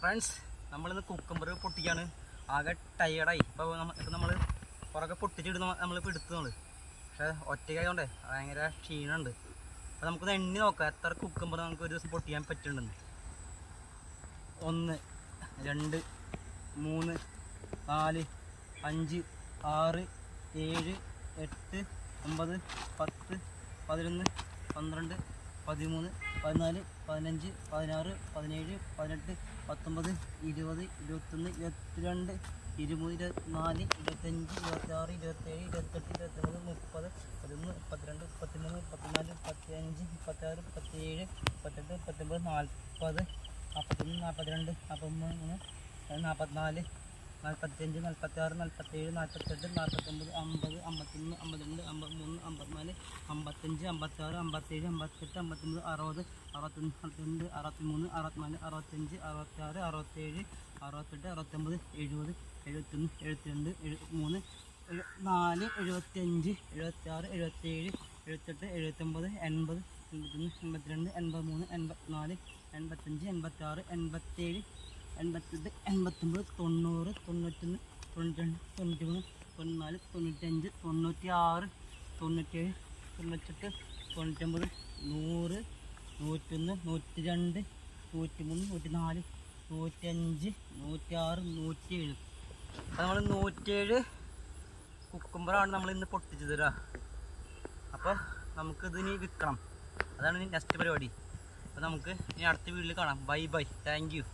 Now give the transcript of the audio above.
Friends, നമ്മളിന്ന് cucumber പൊട്ടിക്കാണ്. ആകെ ടയേർഡായി. ഇപ്പോൾ നമ്മൾ പുറകെ പൊട്ടിച്ചിടുന്ന നമ്മളിപ്പോൾ എടുത്തുന്നുള്ളൂ. പക്ഷേ ഒറ്റയ്ക്കായതുകൊണ്ടേ ഭയങ്കര ക്ഷീണമുണ്ട്. അപ്പോൾ നമുക്കൊന്ന് എണ്ണി നോക്കാം എത്ര കുക്കുംബർ നമുക്ക് ഒരു ദിവസം പൊട്ടിക്കാൻ പറ്റുന്നുണ്ടെന്ന്. 1 2 3 4 5 6 7 8 9 10 11 12 13 14 15 16 17 18 19 20 21 22 23 24 25 26 27 28 29 30 11 32 33 34 35 36 37 38 39 40 41 42 43 44 45 46 47 48 49 50 51 52 53 54 55 56 57 58 59 60 61 62 63 64 65 66 67 68 69 70 71 72 73 74 75 76 77 78 79 80 81 82 83 84 85 86 87 88 89 90 91 92 93 94 95 96 97 98 99 100 101 102 103 104 105 106 107. അപ്പോൾ നമ്മൾ 107 കുക്കുംബറാണ് നമ്മൾ ഇന്ന് പൊട്ടിച്ചത് തരാ. അപ്പോൾ നമുക്കിതിനി വിൽക്കണം. അതാണ് നെക്സ്റ്റ് പരിപാടി. അപ്പോൾ നമുക്ക് ഇനി അടുത്ത വീട്ടിൽ കാണാം. Bye bye, thank you.